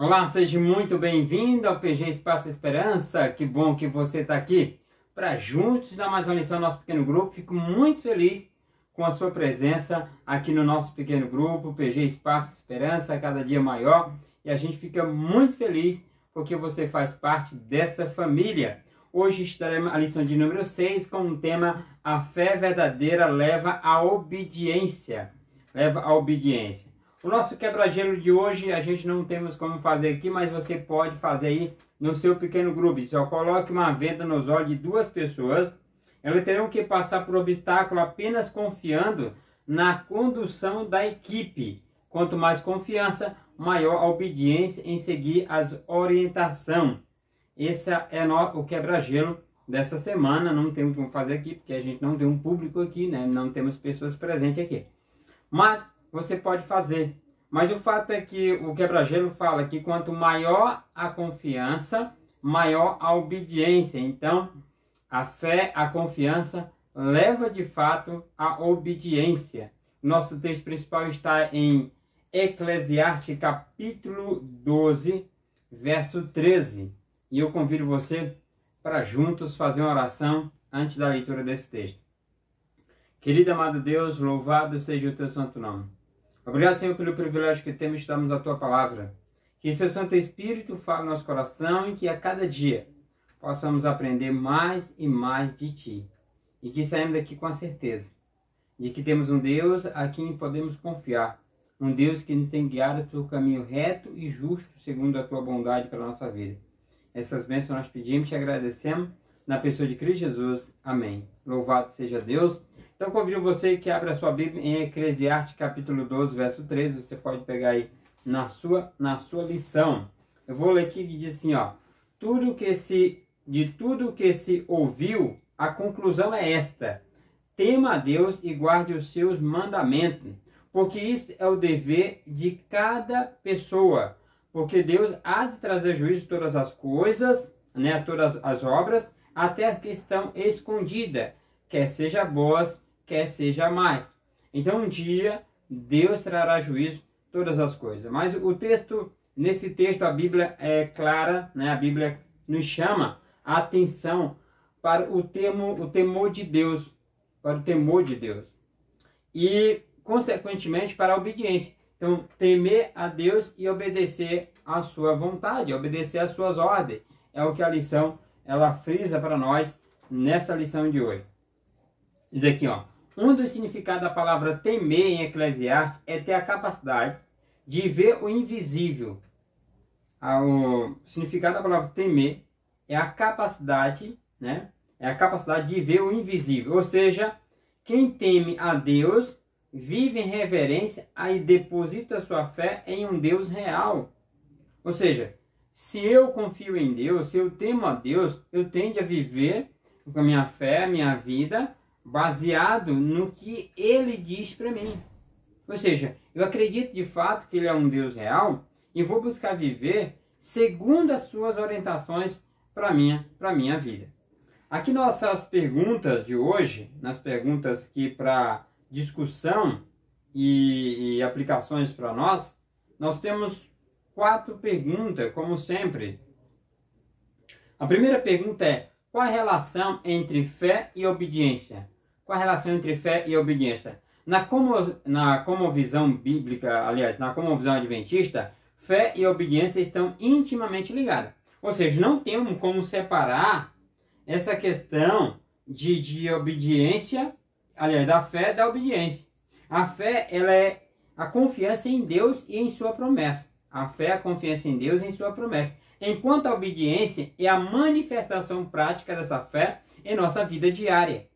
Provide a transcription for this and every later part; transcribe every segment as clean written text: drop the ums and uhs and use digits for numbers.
Olá, seja muito bem-vindo ao PG Espaço Esperança. Que bom que você está aqui para juntos dar mais uma lição no nosso pequeno grupo. Fico muito feliz com a sua presença aqui no nosso pequeno grupo, PG Espaço Esperança, cada dia maior. E a gente fica muito feliz porque você faz parte dessa família. Hoje estaremos a lição de número 6 com o tema A fé verdadeira leva à obediência. Leva à obediência. O nosso quebra-gelo de hoje a gente não temos como fazer aqui, mas você pode fazer aí no seu pequeno grupo. Só coloque uma venda nos olhos de duas pessoas. Elas terão que passar por obstáculo apenas confiando na condução da equipe. Quanto mais confiança, maior a obediência em seguir as orientações. Esse é o quebra-gelo dessa semana. Não temos como fazer aqui, porque a gente não tem um público aqui, né? Não temos pessoas presentes aqui. Mas você pode fazer. Mas o fato é que o quebra-gelo fala que quanto maior a confiança, maior a obediência. Então, a fé, a confiança, leva de fato à obediência. Nosso texto principal está em Eclesiastes capítulo 12, verso 13. E eu convido você para juntos fazer uma oração antes da leitura desse texto. Querido amado Deus, louvado seja o teu santo nome. Obrigado, Senhor, pelo privilégio que temos de estudarmos a tua palavra. Que seu Santo Espírito fale no nosso coração e que a cada dia possamos aprender mais e mais de ti. E que saímos daqui com a certeza de que temos um Deus a quem podemos confiar. Um Deus que nos tem guiado pelo caminho reto e justo, segundo a tua bondade pela nossa vida. Essas bênçãos nós pedimos e agradecemos na pessoa de Cristo Jesus. Amém. Louvado seja Deus. Então, convido você que abra a sua Bíblia em Eclesiastes capítulo 12, verso 13. Você pode pegar aí na sua lição. Eu vou ler aqui que diz assim, ó. De tudo que se ouviu, a conclusão é esta. Tema a Deus e guarde os seus mandamentos, porque isto é o dever de cada pessoa. Porque Deus há de trazer juízo de todas as coisas, né, todas as obras, até a que estão escondidas, quer seja boas, quer seja mais. Então um dia Deus trará juízo todas as coisas. Mas o texto, nesse texto a Bíblia é clara, né? A Bíblia nos chama a atenção para o temor de Deus, para o temor de Deus. E consequentemente para a obediência. Então temer a Deus e obedecer à sua vontade, obedecer às suas ordens. É o que a lição ela frisa para nós nessa lição de hoje. Diz aqui, ó. Um dos significados da palavra temer em Eclesiastes é ter a capacidade de ver o invisível. O significado da palavra temer é a capacidade, né? É a capacidade de ver o invisível. Ou seja, quem teme a Deus vive em reverência e deposita sua fé em um Deus real. Ou seja, se eu confio em Deus, se eu temo a Deus, eu tendo a viver com a minha fé, a minha vida, baseado no que Ele diz para mim. Ou seja, eu acredito de fato que Ele é um Deus real e vou buscar viver segundo as suas orientações para minha vida. Aqui nossas perguntas de hoje, nas perguntas que para discussão e aplicações para nós temos 4 perguntas, como sempre. A primeira pergunta é: qual a relação entre fé e obediência? Qual a relação entre fé e obediência? Na cosmovisão bíblica, aliás, na cosmovisão adventista, fé e obediência estão intimamente ligadas. Ou seja, não temos como separar essa questão de obediência, aliás, da fé e da obediência. A fé, ela é a confiança em Deus e em sua promessa. A fé é a confiança em Deus e em sua promessa. Enquanto a obediência é a manifestação prática dessa fé em nossa vida diária.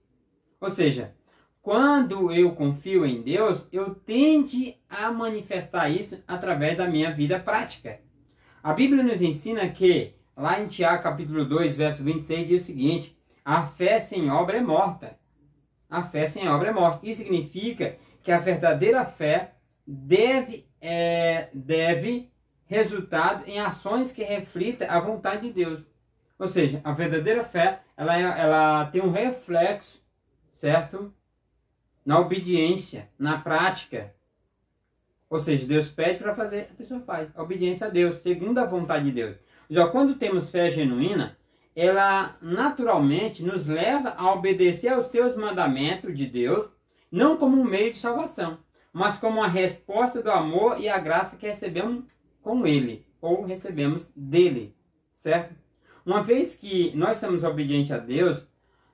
Ou seja, quando eu confio em Deus, eu tendo a manifestar isso através da minha vida prática. A Bíblia nos ensina que, lá em Tiago capítulo 2, verso 26, diz o seguinte: a fé sem obra é morta. A fé sem obra é morta. Isso significa que a verdadeira fé deve resultar em ações que reflitam a vontade de Deus. Ou seja, a verdadeira fé ela tem um reflexo, certo? Na obediência, na prática. Ou seja, Deus pede para fazer, a pessoa faz. A obediência a Deus, segundo a vontade de Deus. Já quando temos fé genuína, ela naturalmente nos leva a obedecer aos seus mandamentos de Deus, não como um meio de salvação, mas como uma resposta do amor e a graça que recebemos com Ele, ou recebemos dele, certo? Uma vez que nós somos obedientes a Deus,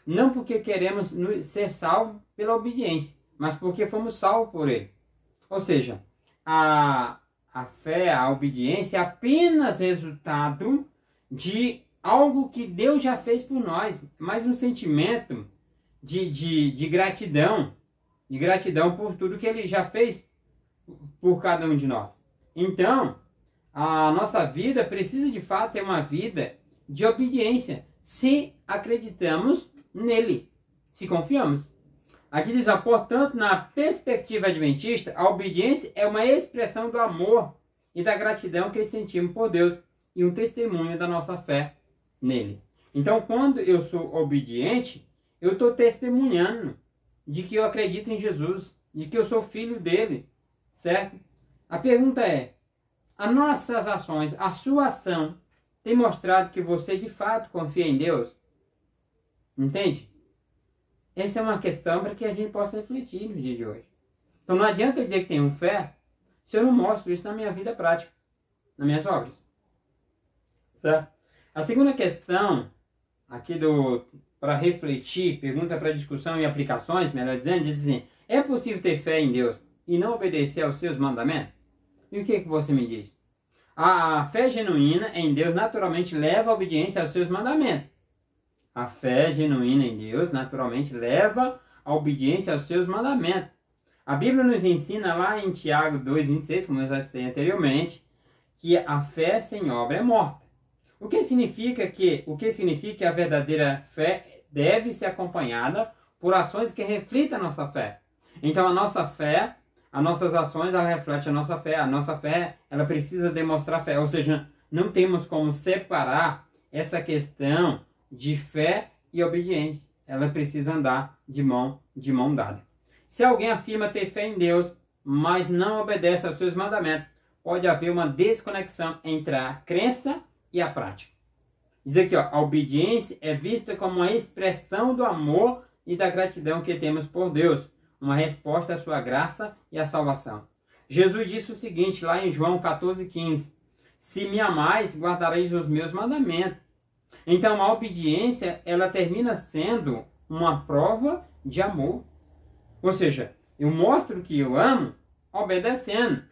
não porque queremos ser salvos pela obediência, mas porque fomos salvos por Ele. Ou seja, a fé, a obediência é apenas resultado de algo que Deus já fez por nós, mais um sentimento de gratidão por tudo que Ele já fez por cada um de nós. Então, a nossa vida precisa de fato ser uma vida de obediência, se acreditamos nele, se confiamos. Aqui diz, portanto, na perspectiva adventista, a obediência é uma expressão do amor e da gratidão que sentimos por Deus e um testemunho da nossa fé nele. Então, quando eu sou obediente, eu estou testemunhando de que eu acredito em Jesus, de que eu sou filho dele, certo? A pergunta é, as nossas ações, a sua ação, tem mostrado que você de fato confia em Deus? Entende? Essa é uma questão para que a gente possa refletir no dia de hoje. Então não adianta eu dizer que tenho fé se eu não mostro isso na minha vida prática, nas minhas obras. Certo? A segunda questão, aqui para refletir, pergunta para discussão e aplicações, melhor dizendo, diz assim, é possível ter fé em Deus e não obedecer aos seus mandamentos? E o que você me diz? A fé genuína em Deus naturalmente leva a obediência aos seus mandamentos. A fé genuína em Deus naturalmente leva a obediência aos seus mandamentos. A Bíblia nos ensina lá em Tiago 2,26, como eu já citei anteriormente, que a fé sem obra é morta. O que significa que a verdadeira fé deve ser acompanhada por ações que reflitam a nossa fé. Então a nossa fé, as nossas ações, ela reflete a nossa fé. A nossa fé, ela precisa demonstrar fé. Ou seja, não temos como separar essa questão de fé e obediência. Ela precisa andar de mão dada. Se alguém afirma ter fé em Deus, mas não obedece aos seus mandamentos, pode haver uma desconexão entre a crença e a prática. Diz aqui, a obediência é vista como uma expressão do amor e da gratidão que temos por Deus, uma resposta à sua graça e à salvação. Jesus disse o seguinte, lá em João 14,15, se me amais, guardareis os meus mandamentos. Então a obediência, ela termina sendo uma prova de amor. Ou seja, eu mostro que eu amo obedecendo.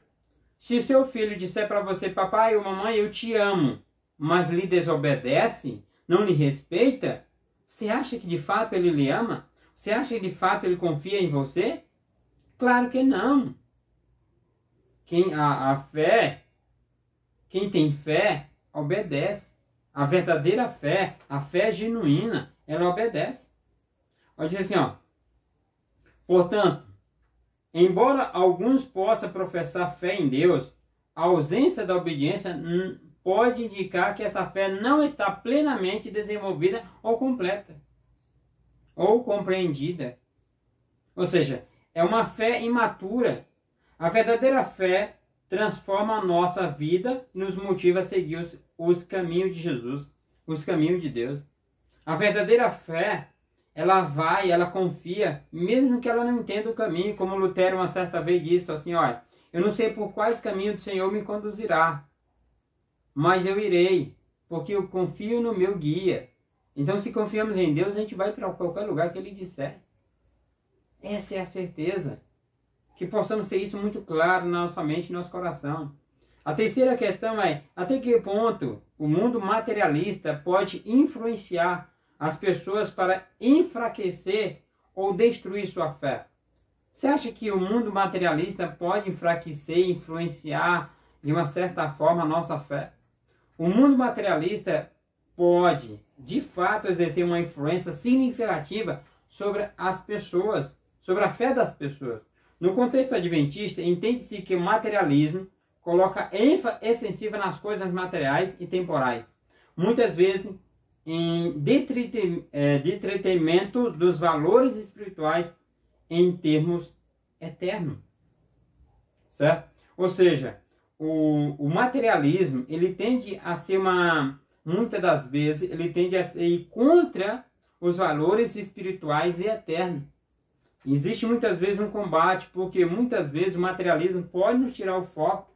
Se o seu filho disser para você, papai ou mamãe, eu te amo, mas lhe desobedece, não lhe respeita, você acha que de fato ele lhe ama? Você acha que de fato ele confia em você? Claro que não. Quem tem fé, obedece. A verdadeira fé, a fé genuína, ela obedece. Olha, diz assim, portanto, embora alguns possam professar fé em Deus, a ausência da obediência pode indicar que essa fé não está plenamente desenvolvida ou completa, ou compreendida. Ou seja, é uma fé imatura. A verdadeira fé transforma a nossa vida e nos motiva a seguir os caminhos de Jesus, os caminhos de Deus. A verdadeira fé, ela confia, mesmo que ela não entenda o caminho, como Lutero uma certa vez disse assim, olha, eu não sei por quais caminhos o Senhor me conduzirá, mas eu irei, porque eu confio no meu guia. Então, se confiamos em Deus, a gente vai para qualquer lugar que Ele disser. Essa é a certeza. Que possamos ter isso muito claro na nossa mente e no nosso coração. A terceira questão é, até que ponto o mundo materialista pode influenciar as pessoas para enfraquecer ou destruir sua fé? Você acha que o mundo materialista pode enfraquecer e influenciar de uma certa forma a nossa fé? O mundo materialista pode, de fato, exercer uma influência significativa sobre as pessoas, sobre a fé das pessoas. No contexto adventista, entende-se que o materialismo coloca ênfase excessiva nas coisas materiais e temporais, muitas vezes em detrimento dos valores espirituais em termos eternos. Certo? Ou seja, o materialismo, ele tende a ser muitas das vezes, ele tende a ser contra os valores espirituais e eternos. Existe muitas vezes um combate, porque muitas vezes o materialismo pode nos tirar o foco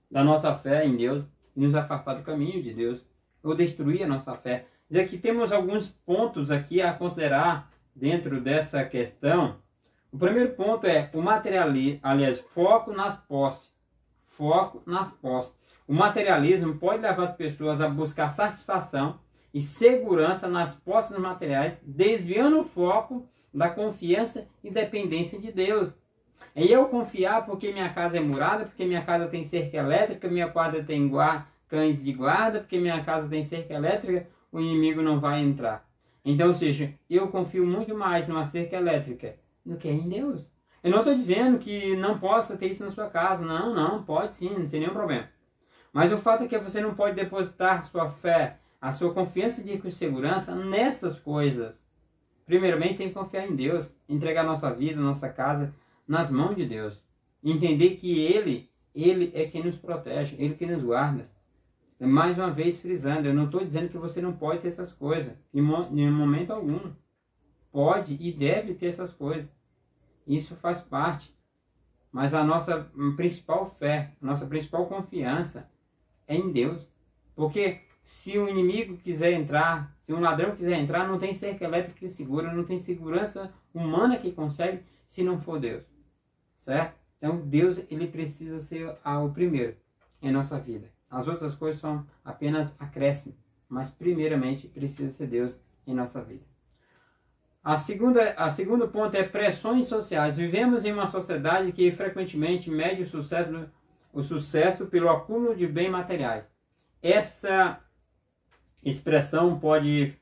da nossa fé em Deus e nos afastar do caminho de Deus, ou destruir a nossa fé. E aqui temos alguns pontos aqui a considerar dentro dessa questão. O primeiro ponto é o materialismo, aliás, foco nas posses. Foco nas posses. O materialismo pode levar as pessoas a buscar satisfação e segurança nas posses materiais, desviando o foco da confiança e dependência de Deus. E eu confiar porque minha casa é murada, porque minha casa tem cerca elétrica, minha quadra tem cães de guarda, porque minha casa tem cerca elétrica, o inimigo não vai entrar. Então, ou seja, eu confio muito mais numa cerca elétrica do que em Deus. Eu não estou dizendo que não possa ter isso na sua casa. Não, não, pode sim, não tem nenhum problema. Mas o fato é que você não pode depositar sua fé, a sua confiança de segurança nestas coisas. Primeiramente, tem que confiar em Deus, entregar nossa vida, nossa casa nas mãos de Deus. Entender que Ele é quem nos protege, Ele que nos guarda. Mais uma vez frisando, eu não estou dizendo que você não pode ter essas coisas, em momento algum. Pode e deve ter essas coisas. Isso faz parte. Mas a nossa principal fé, a nossa principal confiança é em Deus. Porque se o inimigo quiser entrar, se um ladrão quiser entrar, não tem cerca elétrica que segura, não tem segurança humana que consegue, se não for Deus. Certo? Então Deus, ele precisa ser o primeiro em nossa vida. As outras coisas são apenas acréscimo, mas primeiramente precisa ser Deus em nossa vida. A segundo ponto é pressões sociais. Vivemos em uma sociedade que frequentemente mede o sucesso pelo acúmulo de bens materiais. Essa expressão pode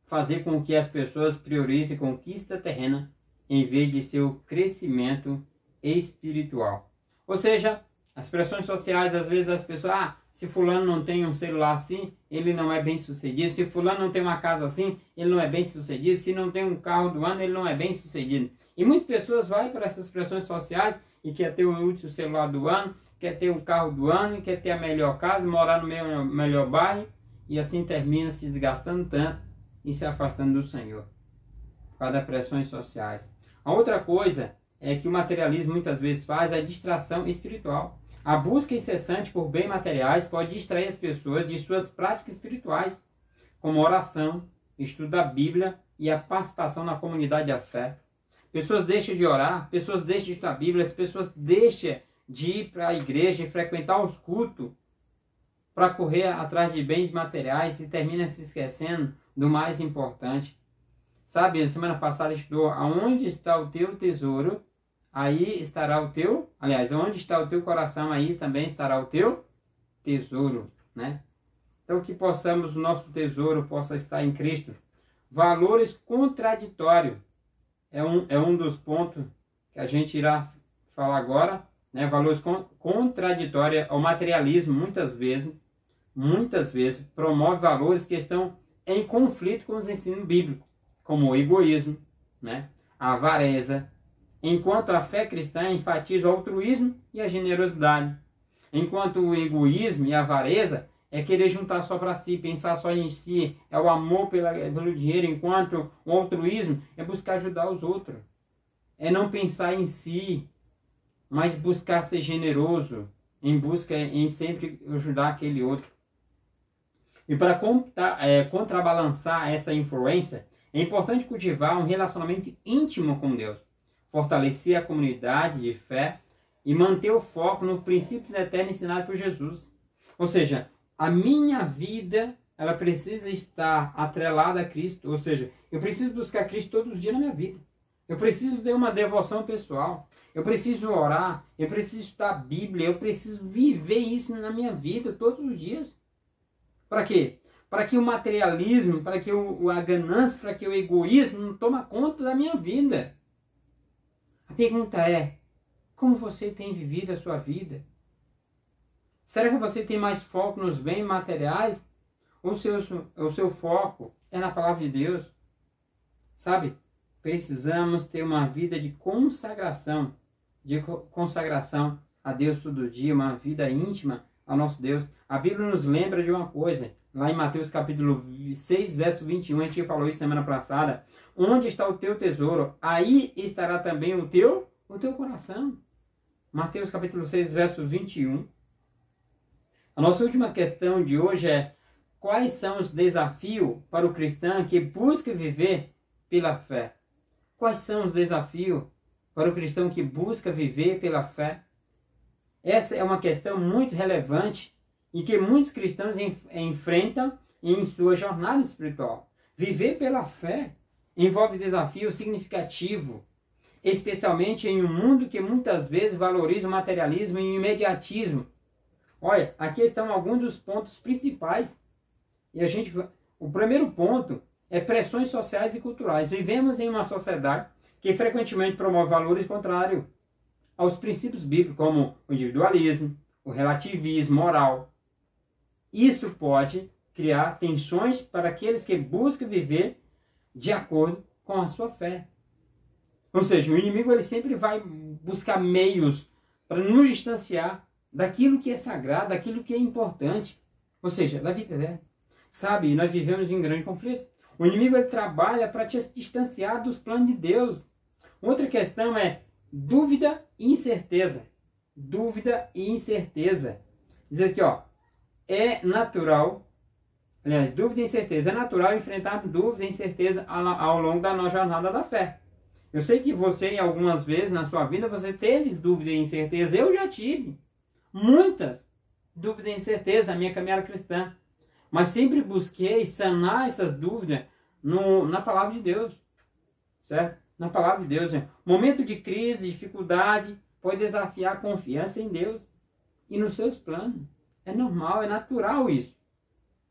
fazer com que as pessoas priorizem conquista terrena em vez de seu crescimento espiritual. Ou seja, as pressões sociais, às vezes as pessoas, se fulano não tem um celular assim, ele não é bem sucedido. Se fulano não tem uma casa assim, ele não é bem sucedido. Se não tem um carro do ano, ele não é bem sucedido. E muitas pessoas vão para essas pressões sociais e quer ter o último celular do ano, quer ter o carro do ano, quer ter a melhor casa, morar no melhor bairro, e assim termina se desgastando tanto e se afastando do Senhor, por causa das pressões sociais. A outra coisa é que o materialismo muitas vezes faz a distração espiritual. A busca incessante por bens materiais pode distrair as pessoas de suas práticas espirituais, como oração, estudo da Bíblia e a participação na comunidade da fé. Pessoas deixam de orar, pessoas deixam de estudar a Bíblia, as pessoas deixam de ir para a igreja e frequentar os cultos para correr atrás de bens materiais e termina se esquecendo do mais importante. Sabe, na semana passada estudou aonde está o teu tesouro, aí estará o teu, aliás, onde está o teu coração, aí também estará o teu tesouro, né? Então que possamos, o nosso tesouro possa estar em Cristo. Valores contraditórios é um dos pontos que a gente irá falar agora, né? Valores contraditórios ao materialismo, muitas vezes promove valores que estão em conflito com os ensinos bíblicos, como o egoísmo, né? A avareza, enquanto a fé cristã enfatiza o altruísmo e a generosidade. Enquanto o egoísmo e a avareza é querer juntar só para si, pensar só em si, é o amor pelo dinheiro, enquanto o altruísmo é buscar ajudar os outros. É não pensar em si, mas buscar ser generoso, em busca em sempre ajudar aquele outro. E para contrabalançar essa influência, é importante cultivar um relacionamento íntimo com Deus, fortalecer a comunidade de fé e manter o foco nos princípios eternos ensinados por Jesus. Ou seja, a minha vida, ela precisa estar atrelada a Cristo. Ou seja, eu preciso buscar Cristo todos os dias na minha vida. Eu preciso ter uma devoção pessoal. Eu preciso orar. Eu preciso estudar a Bíblia. Eu preciso viver isso na minha vida todos os dias. Para quê? Para que o materialismo, para que a ganância, para que o egoísmo não tome conta da minha vida. A pergunta é, como você tem vivido a sua vida? Será que você tem mais foco nos bens materiais? Ou o seu foco é na palavra de Deus? Sabe? Precisamos ter uma vida de consagração a Deus todo dia, uma vida íntima ao nosso Deus. A Bíblia nos lembra de uma coisa, lá em Mateus capítulo 6, verso 21, a gente falou isso semana passada, onde está o teu tesouro, aí estará também o teu coração. Mateus capítulo 6, verso 21. A nossa última questão de hoje é: quais são os desafios para o cristão que busca viver pela fé? Quais são os desafios para o cristão que busca viver pela fé? Essa é uma questão muito relevante e que muitos cristãos enfrentam em sua jornada espiritual. Viver pela fé envolve desafios significativos, especialmente em um mundo que muitas vezes valoriza o materialismo e o imediatismo. Olha, aqui estão alguns dos pontos principais. O primeiro ponto é pressões sociais e culturais. Vivemos em uma sociedade que frequentemente promove valores contrários aos princípios bíblicos, como o individualismo, o relativismo moral. Isso pode criar tensões para aqueles que buscam viver de acordo com a sua fé. Ou seja, o inimigo ele sempre vai buscar meios para nos distanciar daquilo que é sagrado, daquilo que é importante. Ou seja, da vida eterna. Sabe, nós vivemos em um grande conflito. O inimigo ele trabalha para te distanciar dos planos de Deus. Outra questão é dúvida e incerteza. Dúvida e incerteza. Diz aqui, ó, é natural, aliás, dúvida e incerteza. É natural enfrentar dúvida e incerteza ao longo da nossa jornada da fé. Eu sei que você, algumas vezes na sua vida, você teve dúvida e incerteza. Eu já tive muitas dúvidas e incertezas na minha caminhada cristã. Mas sempre busquei sanar essas dúvidas na palavra de Deus. Certo? Na palavra de Deus. Momento de crise, dificuldade, pode desafiar a confiança em Deus e nos seus planos. É normal, é natural isso.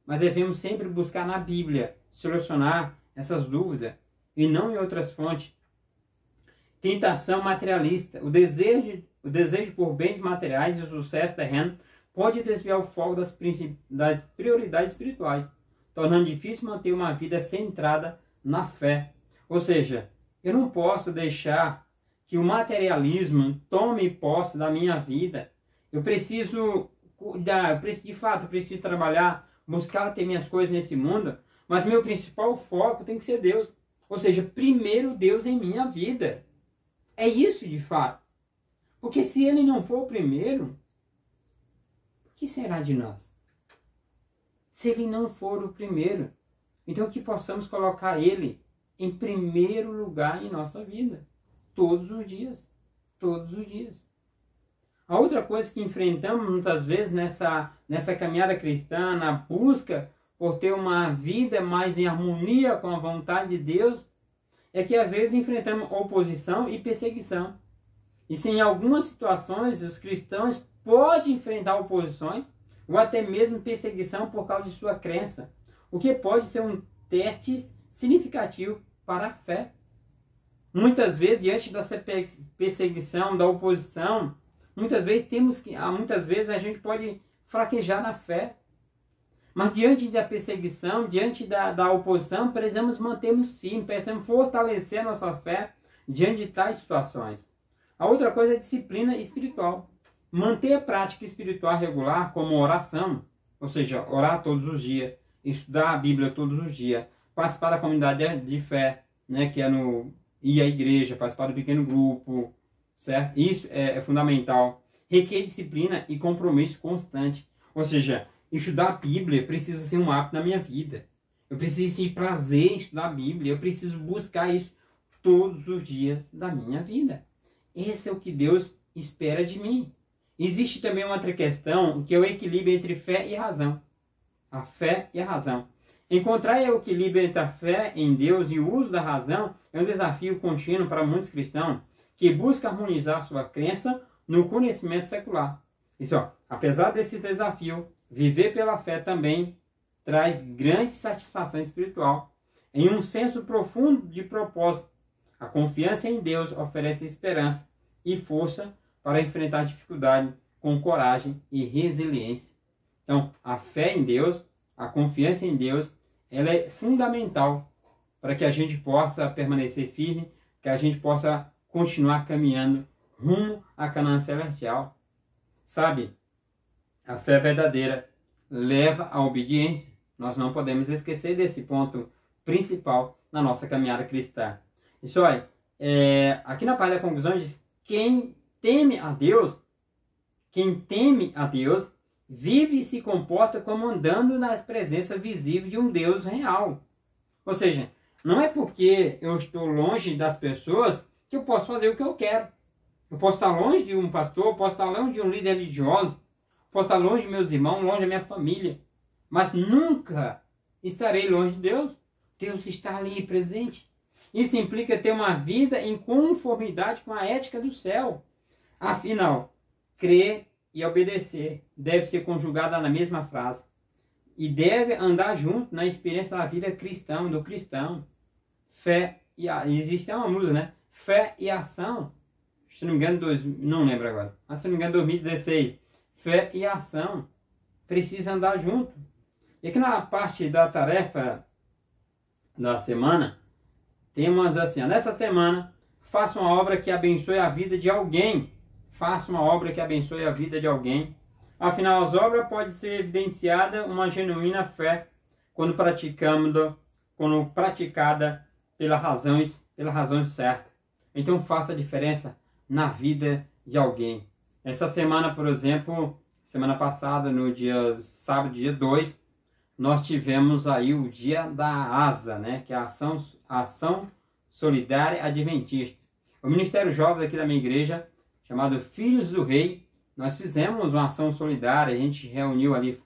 Mas devemos sempre buscar na Bíblia solucionar essas dúvidas e não em outras fontes. Tentação materialista. O desejo por bens materiais e sucesso terreno pode desviar o foco das prioridades espirituais, tornando difícil manter uma vida centrada na fé. Ou seja, eu não posso deixar que o materialismo tome posse da minha vida. Eu preciso cuidar, de fato, eu preciso trabalhar, buscar ter minhas coisas nesse mundo, mas meu principal foco tem que ser Deus. Ou seja, primeiro Deus em minha vida. É isso de fato. Porque se Ele não for o primeiro, o que será de nós? Se Ele não for o primeiro, então que possamos colocar Ele em primeiro lugar em nossa vida. Todos os dias. Todos os dias. A outra coisa que enfrentamos muitas vezes nessa caminhada cristã, na busca por ter uma vida mais em harmonia com a vontade de Deus, é que às vezes enfrentamos oposição e perseguição. E se em algumas situações os cristãos podem enfrentar oposições ou até mesmo perseguição por causa de sua crença, o que pode ser um teste significativo para a fé. Muitas vezes, diante dessa perseguição, da oposição, muitas vezes a gente pode fraquejar na fé. Mas diante da perseguição, diante da oposição, precisamos mantermos firmes, precisamos fortalecer a nossa fé diante de tais situações. A outra coisa é a disciplina espiritual. Manter a prática espiritual regular como oração, ou seja, orar todos os dias, estudar a Bíblia todos os dias, participar da comunidade de fé, né, que é ir à igreja, participar do pequeno grupo, certo? Isso é fundamental. Requer disciplina e compromisso constante. Ou seja, estudar a Bíblia precisa ser um hábito na minha vida. Eu preciso ter prazer em estudar a Bíblia. Eu preciso buscar isso todos os dias da minha vida. Esse é o que Deus espera de mim. Existe também uma outra questão, que é o equilíbrio entre fé e razão. A fé e a razão. Encontrar o equilíbrio entre a fé em Deus e o uso da razão é um desafio contínuo para muitos cristãos que buscam harmonizar sua crença no conhecimento secular. Isso, apesar desse desafio, viver pela fé também traz grande satisfação espiritual. Em um senso profundo de propósito, a confiança em Deus oferece esperança e força para enfrentar dificuldade com coragem e resiliência. Então, a fé em Deus, a confiança em Deus, ela é fundamental para que a gente possa permanecer firme, que a gente possa continuar caminhando rumo à Canaã celestial. Sabe, a fé verdadeira leva à obediência. Nós não podemos esquecer desse ponto principal na nossa caminhada cristã. Isso olha, aqui na Página da Conclusão diz: quem teme a Deus, vive e se comporta como andando na presença visível de um Deus real. Ou seja, não é porque eu estou longe das pessoas que eu posso fazer o que eu quero. Eu posso estar longe de um pastor, posso estar longe de um líder religioso, posso estar longe de meus irmãos, longe da minha família, mas nunca estarei longe de Deus. Deus está ali presente. Isso implica ter uma vida em conformidade com a ética do céu. Afinal, crer e obedecer deve ser conjugada na mesma frase e deve andar junto na experiência da vida cristã, do cristão. Fé e existe uma música, né? Fé e ação. Se não me engano, não lembro agora, mas se não me engano, 2016. Fé e ação precisam andar junto. E aqui na parte da tarefa da semana, temos assim: nessa semana, faça uma obra que abençoe a vida de alguém. Faça uma obra que abençoe a vida de alguém. Afinal, as obras podem ser evidenciada uma genuína fé quando praticada pela razão certa. Então faça a diferença na vida de alguém. Essa semana, por exemplo, semana passada, no dia sábado, dia 2, nós tivemos aí o dia da ASA, né? Que é a Ação Solidária Adventista. O Ministério Jovem aqui da minha igreja, chamado Filhos do Rei, nós fizemos uma ação solidária. A gente reuniu ali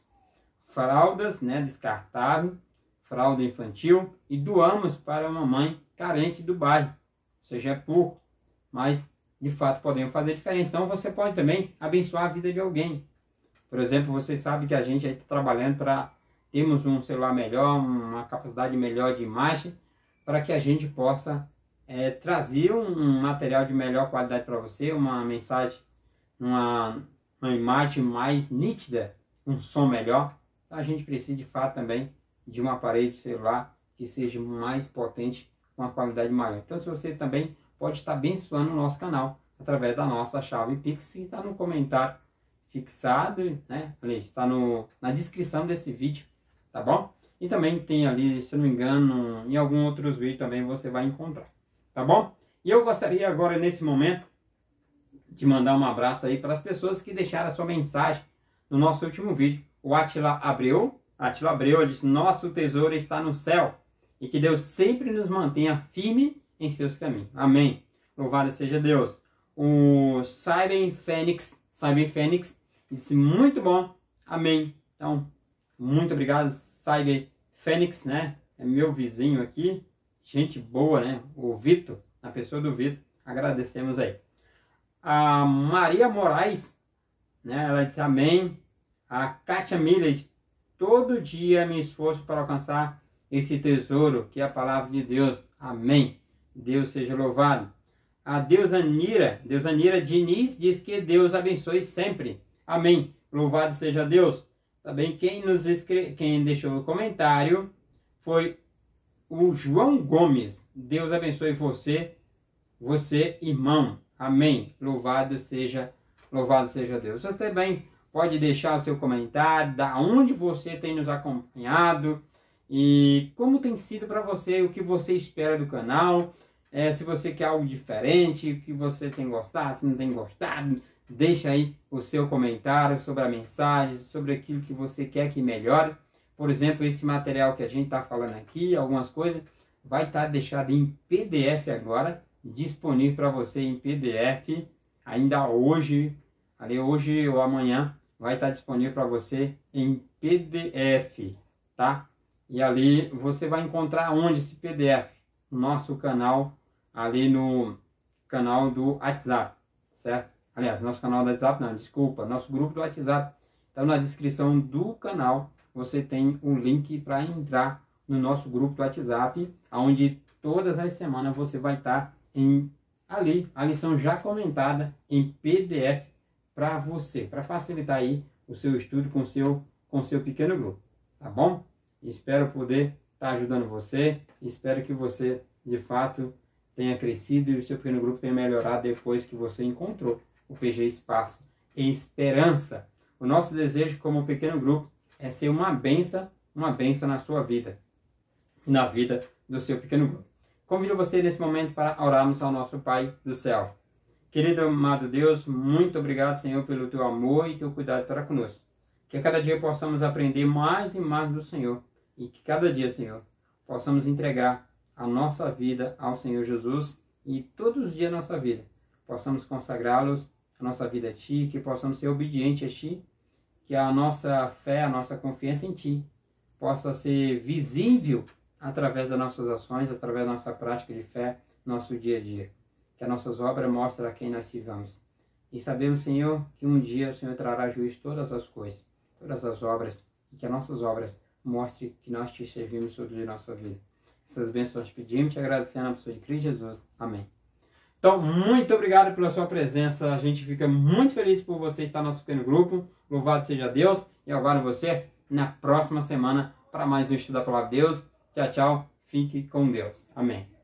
fraldas, né, descartáveis, fralda infantil, e doamos para uma mãe carente do bairro. Ou seja, é pouco, mas de fato podemos fazer diferença. Então você pode também abençoar a vida de alguém. Por exemplo, você sabe que a gente está trabalhando para termos um celular melhor, uma capacidade melhor de imagem, para que a gente possa trazer um material de melhor qualidade para você, uma mensagem, uma imagem mais nítida, um som melhor. Então, a gente precisa de fato também de um aparelho celular que seja mais potente, com uma qualidade maior. Então, se você também pode estar abençoando o nosso canal através da nossa chave Pix, que está no comentário fixado, né? Está na descrição desse vídeo, tá bom? E também tem ali, se eu não me engano, em alguns outros vídeos também você vai encontrar, tá bom? E eu gostaria agora, nesse momento, de mandar um abraço aí para as pessoas que deixaram a sua mensagem no nosso último vídeo. O Átila Abreu, ele disse: nosso tesouro está no céu, e que Deus sempre nos mantenha firme em seus caminhos. Amém. Louvado seja Deus. O Cyber Fênix disse: muito bom. Amém. Então, muito obrigado, Cyber Fênix, né? É meu vizinho aqui. Gente boa, né? O Vitor, a pessoa do Vitor. Agradecemos aí. A Maria Moraes, né? Ela disse: amém. A Kátia Miller: todo dia me esforço para alcançar esse tesouro, que é a palavra de Deus. Amém. Deus seja louvado. A Deusanira Diniz diz que Deus abençoe sempre. Amém. Louvado seja Deus. Também quem deixou o comentário foi o João Gomes. Deus abençoe você, irmão. Amém. Louvado seja Deus. Você também pode deixar o seu comentário, da onde você tem nos acompanhado e como tem sido para você, o que você espera do canal. Se você quer algo diferente, o que você tem gostado, se não tem gostado, deixa aí o seu comentário sobre a mensagem, sobre aquilo que você quer que melhore. Por exemplo, esse material que a gente está falando aqui, algumas coisas, vai estar deixado em PDF agora, disponível para você em PDF, ainda hoje ou amanhã, vai estar disponível para você em PDF, tá? E ali você vai encontrar onde esse PDF? No nosso canal, ali no canal do WhatsApp, certo? Aliás, nosso canal do WhatsApp não, desculpa, nosso grupo do WhatsApp. Então, na descrição do canal, você tem um link para entrar no nosso grupo do WhatsApp, onde todas as semanas você vai estar ali, a lição já comentada em PDF para você, para facilitar aí o seu estudo com o seu pequeno grupo, tá bom? Espero poder estar ajudando você, espero que você, de fato, tenha crescido e o seu pequeno grupo tenha melhorado depois que você encontrou o PG Espaço esperança. O nosso desejo como pequeno grupo é ser uma bênção na sua vida, na vida do seu pequeno grupo. Convido você nesse momento para orarmos ao nosso Pai do céu. Querido amado Deus, muito obrigado, Senhor, pelo teu amor e teu cuidado para conosco. Que a cada dia possamos aprender mais e mais do Senhor. E que cada dia, Senhor, possamos entregar a nossa vida ao Senhor Jesus e todos os dias da nossa vida possamos consagrá-los, a nossa vida a Ti, que possamos ser obedientes a Ti, que a nossa fé, a nossa confiança em Ti possa ser visível através das nossas ações, através da nossa prática de fé, nosso dia a dia. Que as nossas obras mostrem a quem nós sirvamos. E sabemos, Senhor, que um dia o Senhor trará juízo todas as coisas, todas as obras, e que as nossas obras mostrem que nós Te servimos todos em nossa vida. Essas bênçãos pedimos, Te agradecendo na pessoa de Cristo Jesus. Amém. Então, muito obrigado pela sua presença. A gente fica muito feliz por você estar no nosso pequeno grupo. Louvado seja Deus. E agora você na próxima semana para mais um estudo da Palavra de Deus. Tchau, tchau. Fique com Deus. Amém.